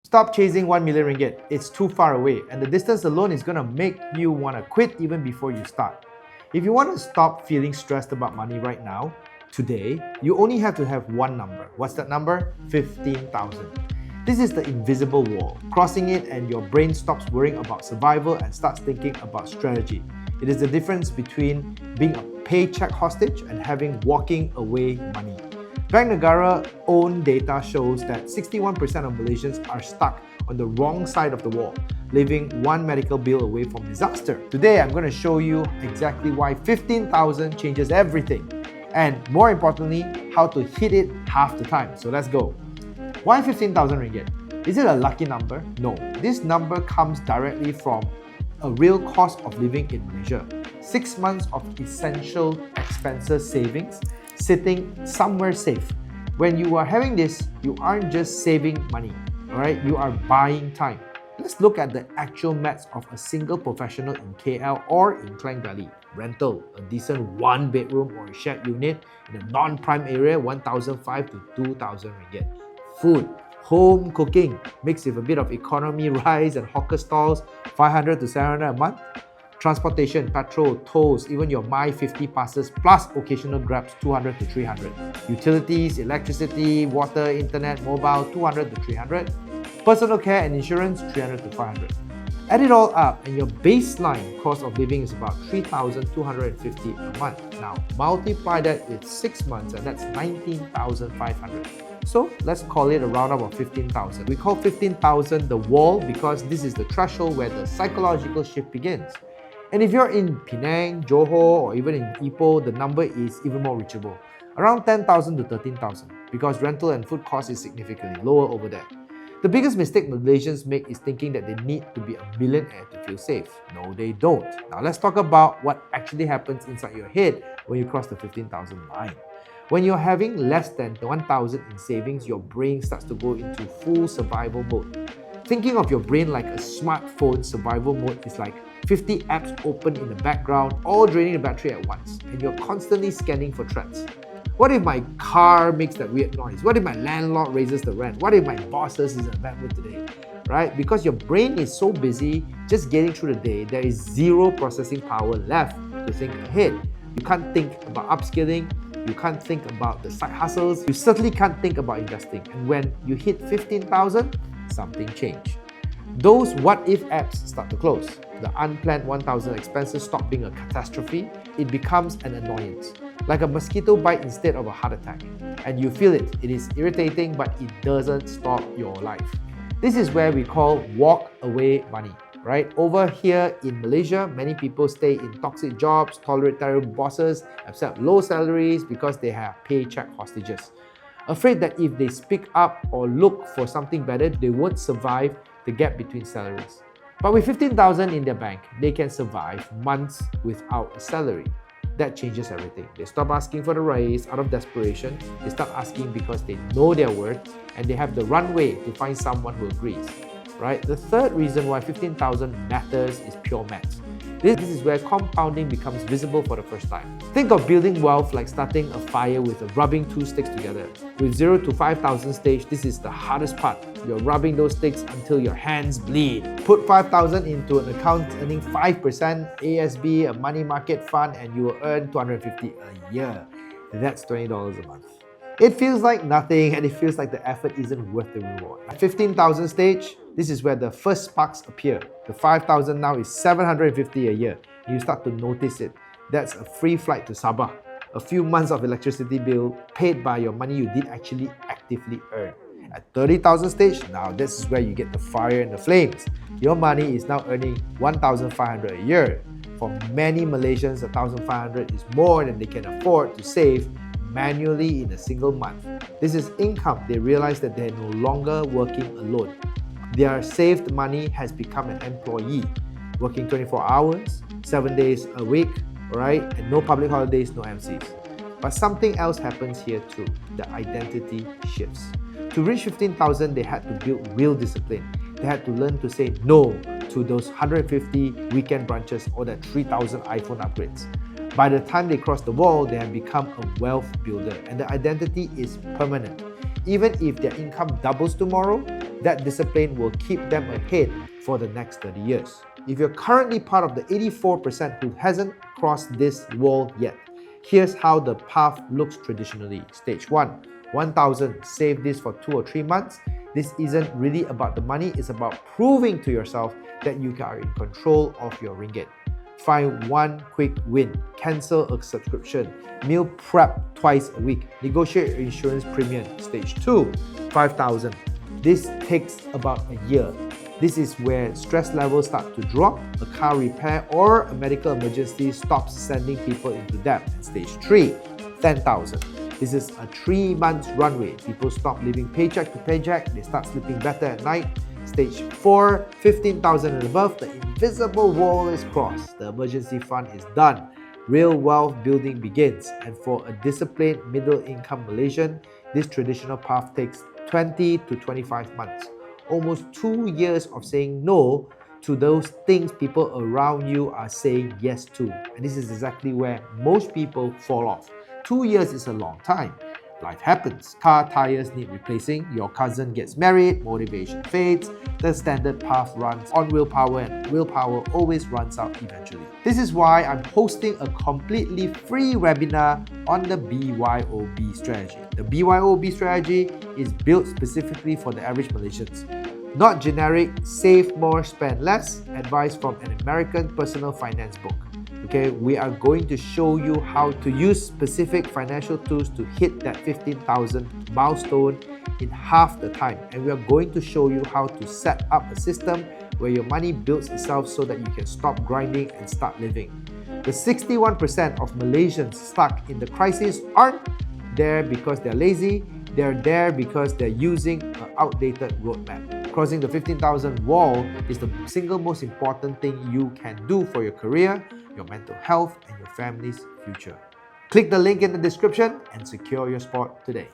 Stop chasing 1 million ringgit. It's too far away, and the distance alone is gonna make you wanna quit even before you start. If you want to stop feeling stressed about money right now, today, you only have to have one number. What's that number? 15,000. This is the invisible wall. Crossing it and your brain stops worrying about survival and starts thinking about strategy. It is the difference between being a paycheck hostage and having walking away money. Bank Negara own data shows that 61% of Malaysians are stuck on the wrong side of the wall, living one medical bill away from disaster. Today, I'm going to show you exactly why 15,000 changes everything, and more importantly, how to hit it half the time. So let's go. Why 15,000 ringgit? Is it a lucky number? No. This number comes directly from a real cost of living in Malaysia. 6 months of essential expenses savings sitting somewhere safe. When you are having this, you aren't just saving money, alright? You are buying time. Let's look at the actual maths of a single professional in KL or in Klang Valley. Rental, a decent 1-bedroom or shared unit in a non-prime area, 1,500 to 2,000 ringgit. Food, home cooking, mixed with a bit of economy rice and hawker stalls, 500 to 700 a month. Transportation, petrol, tolls, even your My50 passes plus occasional grabs, 200 to 300. Utilities, electricity, water, internet, mobile, 200 to 300. Personal care and insurance, 300 to 500. Add it all up and your baseline cost of living is about 3,250 a month. Now, multiply that with 6 months and that's 19,500. So let's call it a roundup of 15,000. We call 15,000 the wall because this is the threshold where the psychological shift begins. And if you're in Penang, Johor, or even in Ipoh, the number is even more reachable. Around 10,000 to 13,000 because rental and food cost is significantly lower over there. The biggest mistake Malaysians make is thinking that they need to be a millionaire to feel safe. No, they don't. Now let's talk about what actually happens inside your head when you cross the 15,000 line. When you're having less than 1,000 in savings, your brain starts to go into full survival mode. Thinking of your brain like a smartphone survival mode is like 50 apps open in the background, all draining the battery at once, and you're constantly scanning for threats. What if my car makes that weird noise? What if my landlord raises the rent? What if my boss is in a bad mood today? Right? Because your brain is so busy just getting through the day, there is zero processing power left to think ahead. You can't think about upskilling, you can't think about the side hustles, you certainly can't think about investing. And when you hit 15,000, something changed. Those what-if apps start to close. The unplanned 1,000 expenses stop being a catastrophe. It becomes an annoyance, like a mosquito bite instead of a heart attack. And you feel it. It is irritating, but it doesn't stop your life. This is where we call walk-away money, right? Over here in Malaysia, many people stay in toxic jobs, tolerate terrible bosses, accept low salaries because they have paycheck hostages. Afraid that if they speak up or look for something better, they won't survive the gap between salaries. But with 15,000 in their bank, they can survive months without a salary. That changes everything. They stop asking for the raise out of desperation. They start asking because they know their worth and they have the runway to find someone who agrees. Right? The third reason why 15,000 matters is pure maths. This is where compounding becomes visible for the first time. Think of building wealth like starting a fire with rubbing 2 sticks together. With 0 to 5,000 stage, this is the hardest part. You're rubbing those sticks until your hands bleed. Put 5,000 into an account earning 5% ASB, a money market fund, and you will earn 250 a year. That's $20 a month. It feels like nothing and it feels like the effort isn't worth the reward. At 15,000 stage, this is where the first sparks appear. The 5,000 now is 750 a year. You start to notice it. That's a free flight to Sabah. A few months of electricity bill paid by your money you did actually actively earn. At 30,000 stage, now this is where you get the fire and the flames. Your money is now earning 1,500 a year. For many Malaysians, 1,500 is more than they can afford to save manually in a single month. This is income. They realize that they're no longer working alone. Their saved money has become an employee, working 24 hours, 7 days a week, right? And no public holidays, no MCs. But something else happens here too. The identity shifts. To reach 15,000, they had to build real discipline. They had to learn to say no to those 150 weekend brunches or the 3,000 iPhone upgrades. By the time they cross the wall, they have become a wealth builder and the identity is permanent. Even if their income doubles tomorrow, that discipline will keep them ahead for the next 30 years. If you're currently part of the 84% who hasn't crossed this wall yet, here's how the path looks traditionally. Stage 1, 1,000, save this for 2 or 3 months. This isn't really about the money, it's about proving to yourself that you are in control of your ringgit. Find one quick win, cancel a subscription, meal prep twice a week, negotiate your insurance premium. Stage 2, 5,000. This takes about a year. This is where stress levels start to drop, a car repair or a medical emergency stops sending people into debt. And stage 3, 10,000. This is a 3 months runway. People stop living paycheck to paycheck, they start sleeping better at night. Stage 4, 15,000 and above, the invisible wall is crossed. The emergency fund is done. Real wealth building begins. And for a disciplined middle-income Malaysian, this traditional path takes 20 to 25 months. Almost 2 years of saying no to those things people around you are saying yes to. And this is exactly where most people fall off. 2 years is a long time. Life happens. Car tires need replacing, your cousin gets married, motivation fades, the standard path runs on willpower and willpower always runs out eventually. This is why I'm hosting a completely free webinar on the BYOB strategy. The BYOB strategy is built specifically for the average Malaysians. Not generic, save more, spend less, advice from an American personal finance book. Okay, we are going to show you how to use specific financial tools to hit that 15,000 milestone in half the time. And we are going to show you how to set up a system where your money builds itself so that you can stop grinding and start living. The 61% of Malaysians stuck in the crisis aren't there because they're lazy, they're there because they're using an outdated roadmap. Crossing the 15,000 wall is the single most important thing you can do for your career, your mental health, and your family's future. Click the link in the description and secure your spot today.